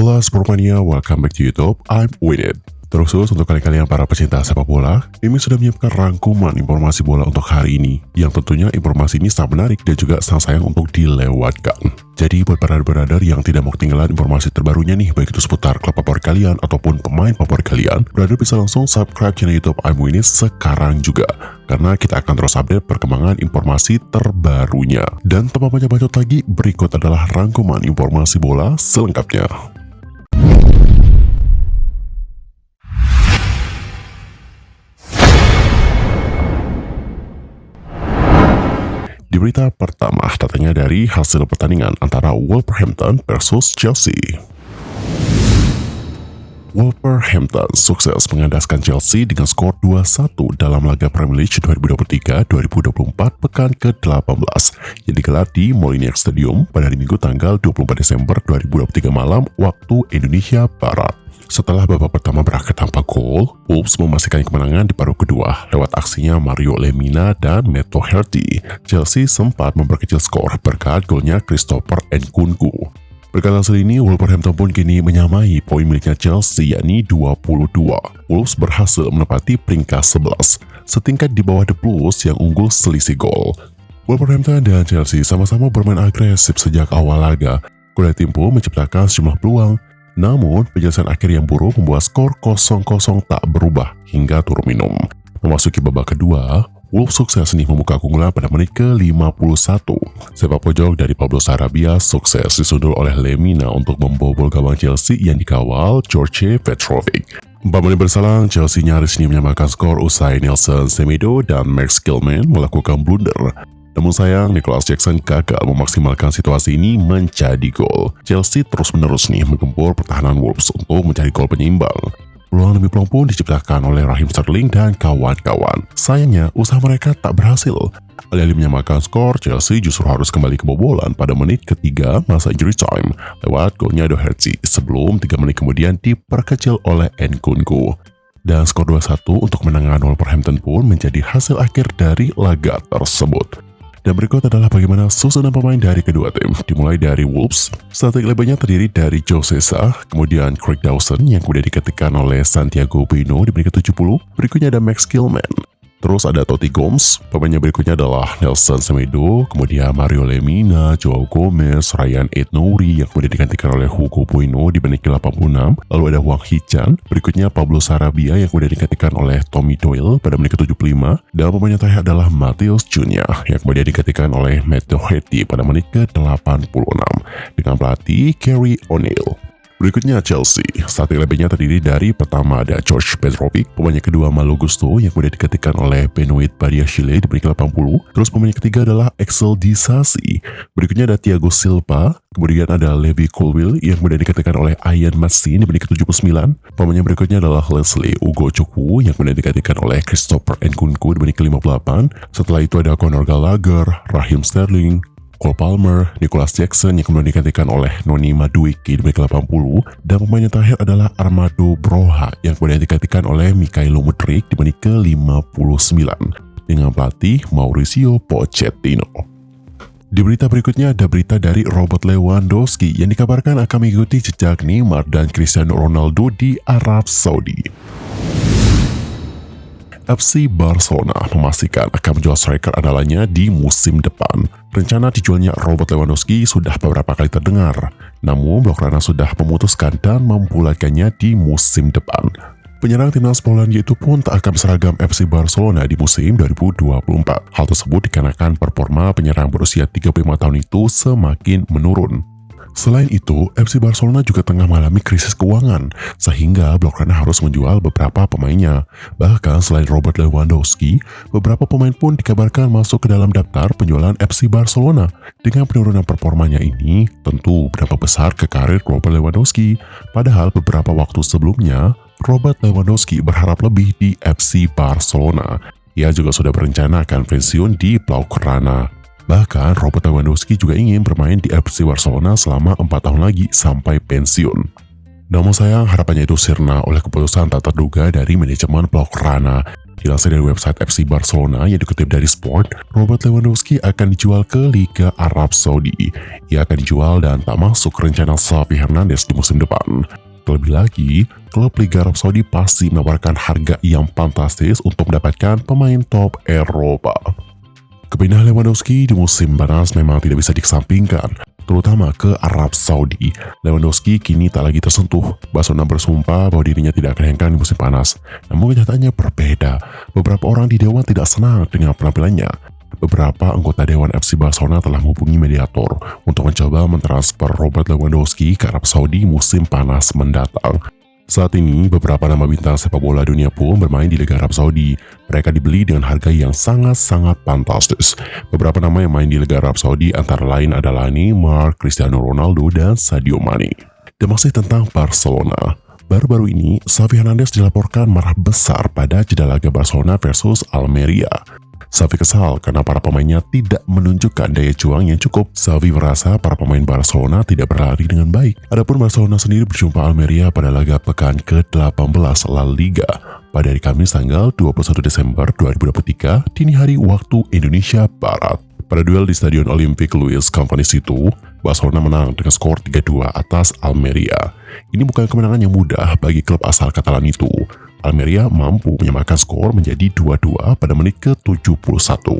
Hola Sportmania, welcome back to YouTube, I'm Winit. Terus untuk kalian para pecinta sepak bola, Mimi sudah menyiapkan rangkuman informasi bola untuk hari ini, yang tentunya informasi ini sangat menarik dan juga sangat sayang untuk dilewatkan. Jadi buat para brother yang tidak mau ketinggalan informasi terbarunya nih, baik itu seputar klub favorit kalian ataupun pemain favorit kalian, brother bisa langsung subscribe channel YouTube I'm Winit sekarang juga, karena kita akan terus update perkembangan informasi terbarunya. Dan tanpa banyak bacot lagi, berikut adalah rangkuman informasi bola selengkapnya. Di berita pertama, datangnya dari hasil pertandingan antara Wolverhampton versus Chelsea. Wolverhampton sukses mengandaskan Chelsea dengan skor 2-1 dalam laga Premier League 2023-2024 pekan ke-18 yang digelar di Molineux Stadium pada hari Minggu tanggal 24 Desember 2023 malam waktu Indonesia Barat. Setelah babak pertama berakhir tanpa gol, Wolves memastikan kemenangan di paruh kedua lewat aksinya Mario Lemina dan Matt Doherty. Chelsea sempat memperkecil skor berkat golnya Christopher Nkunku. Berkat hasil ini, Wolverhampton pun kini menyamai poin miliknya Chelsea yakni 22. Wolves berhasil menempati peringkat 11, setingkat di bawah The Blues yang unggul selisih gol. Wolverhampton dan Chelsea sama-sama bermain agresif sejak awal laga. Kedua tim pun menciptakan sejumlah peluang. Namun, penyelesaian akhir yang buruk membuat skor 0-0 tak berubah hingga turun minum. Memasuki babak kedua, Wolves sukses nih membuka keunggulan pada menit ke-51. Sepak pojok dari Pablo Sarabia sukses disundul oleh Lemina untuk membobol gawang Chelsea yang dikawal George Petrovic. 4 menit berselang, Chelsea nyaris nih menyamakan skor usai Nelson Semedo dan Max Gilman melakukan blunder. Namun sayang, Nicholas Jackson gagal memaksimalkan situasi ini menjadi gol. Chelsea terus-menerus nih menggempur pertahanan Wolves untuk mencari gol penyeimbang. Peluang demi peluang pun diciptakan oleh Raheem Sterling dan kawan-kawan. Sayangnya, usaha mereka tak berhasil. Alih-alih menyamakan skor, Chelsea justru harus kembali kebobolan pada menit ketiga masa injury time lewat golnya Doherty sebelum 3 menit kemudian diperkecil oleh Nkunku. Dan skor 2-1 untuk kemenangan Wolverhampton pun menjadi hasil akhir dari laga tersebut. Dan berikut adalah bagaimana susunan pemain dari kedua tim. Dimulai dari Wolves, starting elevennya terdiri dari Jose Sa, kemudian Craig Dawson yang kemudian diketikkan oleh Santiago Bueno di menit ke-70. Berikutnya ada Max Gilman. Terus ada Totti Gomes, pemainnya berikutnya adalah Nelson Semedo, kemudian Mario Lemina, Joao Gomez, Ryan Aït-Nouri yang kemudian digantikan oleh Hugo Bueno di menit ke-86, lalu ada Hwang Hee-chan, berikutnya Pablo Sarabia yang kemudian digantikan oleh Tommy Doyle pada menit ke-75, dan pemainnya terakhir adalah Matheus Cunha yang kemudian digantikan oleh Matt Doherty pada menit ke-86 dengan pelatih Gary O'Neill. Berikutnya Chelsea, starting elevennya terdiri dari pertama ada George Petrovic, pemainnya kedua Malo Gusto yang kemudian digantikan oleh Benoit Badiashile di menit ke-80, terus pemainnya ketiga adalah Axel Disasi, berikutnya ada Thiago Silva, kemudian ada Levi Colwill yang kemudian digantikan oleh Ian Mason di menit ke-79, pemainnya berikutnya adalah Leslie Ugochukwu yang kemudian digantikan oleh Christopher Nkunku di menit ke-58, setelah itu ada Conor Gallagher, Raheem Sterling, Cole Palmer, Nicholas Jackson yang kemudian digantikan oleh Noni Madueke di menit ke-80, dan pemain yang terakhir adalah Armando Broja yang kemudian digantikan oleh Mykhailo Mudryk di menit ke-59 dengan pelatih Mauricio Pochettino. Di berita berikutnya ada berita dari Robert Lewandowski yang dikabarkan akan mengikuti jejak Neymar dan Cristiano Ronaldo di Arab Saudi. FC Barcelona memastikan akan menjual striker andalannya di musim depan. Rencana dijualnya Robert Lewandowski sudah beberapa kali terdengar, namun Blaugrana sudah memutuskan dan membulatkannya di musim depan. Penyerang timnas Polandia itu pun tak akan seragam FC Barcelona di musim 2024. Hal tersebut dikarenakan performa penyerang berusia 35 tahun itu semakin menurun. Selain itu, FC Barcelona juga tengah mengalami krisis keuangan, sehingga Blaugrana harus menjual beberapa pemainnya. Bahkan selain Robert Lewandowski, beberapa pemain pun dikabarkan masuk ke dalam daftar penjualan FC Barcelona. Dengan penurunan performanya ini, tentu berdampak besar ke karir Robert Lewandowski. Padahal beberapa waktu sebelumnya, Robert Lewandowski berharap lebih di FC Barcelona. Ia juga sudah berencana akan pensiun di Blaugrana. Bahkan Robert Lewandowski juga ingin bermain di FC Barcelona selama 4 tahun lagi sampai pensiun. Namun sayang harapannya itu sirna oleh keputusan tak terduga dari manajemen Blaugrana. Dilansir dari website FC Barcelona yang dikutip dari Sport, Robert Lewandowski akan dijual ke Liga Arab Saudi. Ia akan dijual dan tak masuk rencana Xavi Hernandez di musim depan. Terlebih lagi, klub Liga Arab Saudi pasti menawarkan harga yang fantastis untuk mendapatkan pemain top Eropa. Kepindahan Lewandowski di musim panas memang tidak bisa dikesampingkan, terutama ke Arab Saudi. Lewandowski kini tak lagi tersentuh. Barcelona bersumpah bahwa dirinya tidak akan hengkang di musim panas. Namun kenyataannya berbeda. Beberapa orang di Dewan tidak senang dengan penampilannya. Beberapa anggota Dewan FC Barcelona telah menghubungi mediator untuk mencoba mentransfer Robert Lewandowski ke Arab Saudi musim panas mendatang. Saat ini, beberapa nama bintang sepak bola dunia pun bermain di Liga Arab Saudi. Mereka dibeli dengan harga yang sangat-sangat fantastis. Beberapa nama yang main di Liga Arab Saudi antara lain adalah Neymar, Cristiano Ronaldo, dan Sadio Mane. Dan masih tentang Barcelona. Baru-baru ini, Xavi Hernandez dilaporkan marah besar pada jeda laga Barcelona versus Almeria. Xavi kesal karena para pemainnya tidak menunjukkan daya juang yang cukup. Xavi merasa para pemain Barcelona tidak berlari dengan baik. Adapun Barcelona sendiri berjumpa Almeria pada laga pekan ke-18 La Liga pada hari Kamis tanggal 21 Desember 2023 dini hari waktu Indonesia Barat. Pada duel di Stadion Olympic Luis Companys itu, Barcelona menang dengan skor 3-2 atas Almeria. Ini bukan kemenangan yang mudah bagi klub asal Katalan itu. Almeria mampu menyamakan skor menjadi 2-2 pada menit ke-71.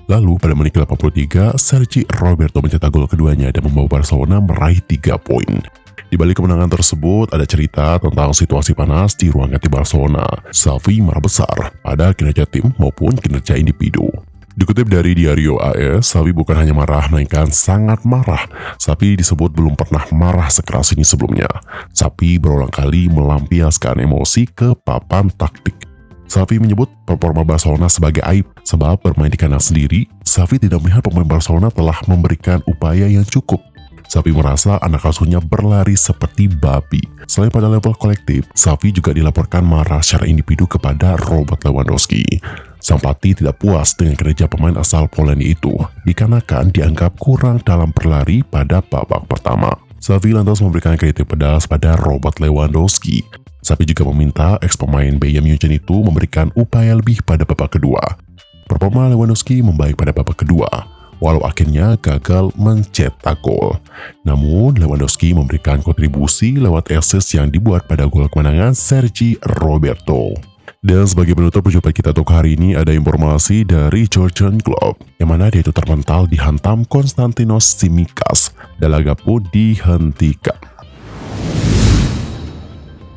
Lalu pada menit ke-83, Sergi Roberto mencetak gol keduanya dan membawa Barcelona meraih 3 poin. Di balik kemenangan tersebut, ada cerita tentang situasi panas di ruang ganti Barcelona. Xavi marah besar pada kinerja tim maupun kinerja individu. Dikutip dari Diario AS, Xavi bukan hanya marah, melainkan sangat marah. Xavi disebut belum pernah marah sekeras ini sebelumnya. Xavi berulang kali melampiaskan emosi ke papan taktik. Xavi menyebut performa Barcelona sebagai aib, sebab bermain di kandang sendiri, Xavi tidak melihat pemain Barcelona telah memberikan upaya yang cukup. Xavi merasa anak asuhnya berlari seperti babi. Selain pada level kolektif, Xavi juga dilaporkan marah secara individu kepada Robert Lewandowski. Sang pelatih tidak puas dengan kinerja pemain asal Polandia itu, dikarenakan dianggap kurang dalam berlari pada babak pertama. Xavi lantas memberikan kritik pedas pada Robert Lewandowski. Xavi juga meminta ex-pemain Bayern Munchen itu memberikan upaya lebih pada babak kedua. Performa Lewandowski membaik pada babak kedua, walau akhirnya gagal mencetak gol. Namun, Lewandowski memberikan kontribusi lewat assist yang dibuat pada gol kemenangan Sergi Roberto. Dan sebagai penutup perjumpaan kita untuk hari ini, ada informasi dari Jurgen Klopp, yang mana dia itu terpental dihantam Konstantinos Tsimikas dan laga pun dihentikan.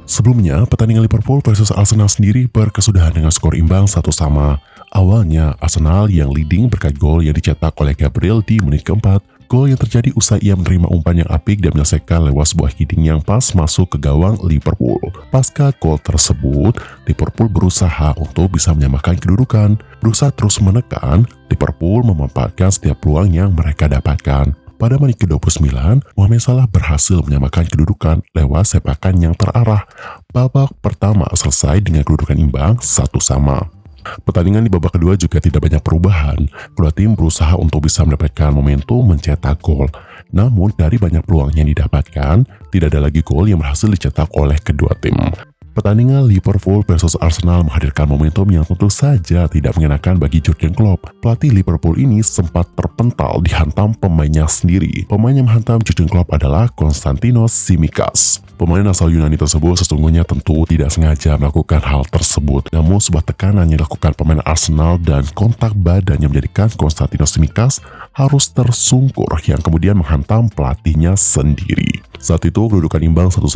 Sebelumnya, pertandingan Liverpool versus Arsenal sendiri berkesudahan dengan skor imbang 1-1. Awalnya, Arsenal yang leading berkat gol yang dicetak oleh Gabriel di menit keempat. Gol yang terjadi usai ia menerima umpan yang apik dan menyelesaikan lewat sebuah heading yang pas masuk ke gawang Liverpool. Pasca gol tersebut, Liverpool berusaha untuk bisa menyamakan kedudukan. Berusaha terus menekan, Liverpool memanfaatkan setiap peluang yang mereka dapatkan. Pada menit ke-29, Mohamed Salah berhasil menyamakan kedudukan lewat sepakan yang terarah. Babak pertama selesai dengan kedudukan imbang 1-1. Pertandingan di babak kedua juga tidak banyak perubahan. Kedua tim berusaha untuk bisa mendapatkan momentum mencetak gol. Namun dari banyak peluang yang didapatkan, tidak ada lagi gol yang berhasil dicetak oleh kedua tim. Pertandingan Liverpool versus Arsenal menghadirkan momentum yang tentu saja tidak mengenakan bagi Jurgen Klopp. Pelatih Liverpool ini sempat terpental dihantam pemainnya sendiri. Pemain yang menghantam Jurgen Klopp adalah Konstantinos Tsimikas. Pemain asal Yunani tersebut sesungguhnya tentu tidak sengaja melakukan hal tersebut. Namun sebuah tekanan yang dilakukan pemain Arsenal dan kontak badan yang menjadikan Konstantinos Tsimikas harus tersungkur yang kemudian menghantam pelatihnya sendiri. Saat itu kedudukan imbang 1-1.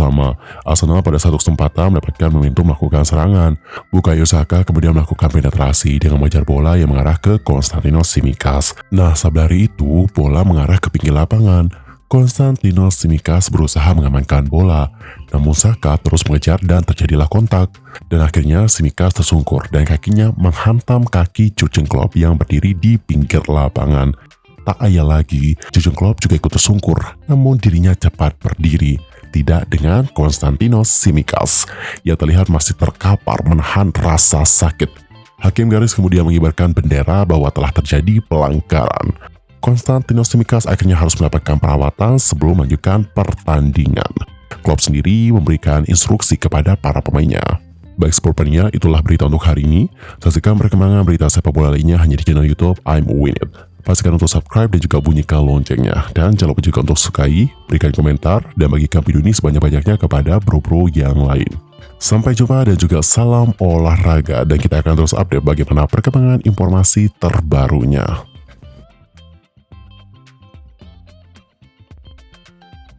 Arsenal pada satu kesempatan mendapatkan momentum melakukan serangan. Bukayo Saka kemudian melakukan penetrasi dengan mengejar bola yang mengarah ke Konstantinos Tsimikas. Nah, sabdari itu bola mengarah ke pinggir lapangan. Konstantinos Tsimikas berusaha mengamankan bola, namun Saka terus mengejar dan terjadilah kontak. Dan akhirnya Tsimikas tersungkur dan kakinya menghantam kaki Jurgen Klopp yang berdiri di pinggir lapangan. Tak ayal lagi, Jurgen Klopp juga ikut tersungkur, namun dirinya cepat berdiri. Tidak dengan Konstantinos Tsimikas. Ia terlihat masih terkapar menahan rasa sakit. Hakim garis kemudian mengibarkan bendera bahwa telah terjadi pelanggaran. Konstantinos Tsimikas akhirnya harus mendapatkan perawatan sebelum melanjutkan pertandingan. Klopp sendiri memberikan instruksi kepada para pemainnya. Baik sport mania, itulah berita untuk hari ini. Saksikan perkembangan berita sepak bola lainnya hanya di channel YouTube I'm Win It. Pastikan untuk subscribe dan juga bunyikan loncengnya. Dan jangan lupa juga untuk sukai, berikan komentar, dan bagikan video ini sebanyak-banyaknya kepada bro-bro yang lain. Sampai jumpa dan juga salam olahraga, dan kita akan terus update bagaimana perkembangan informasi terbarunya.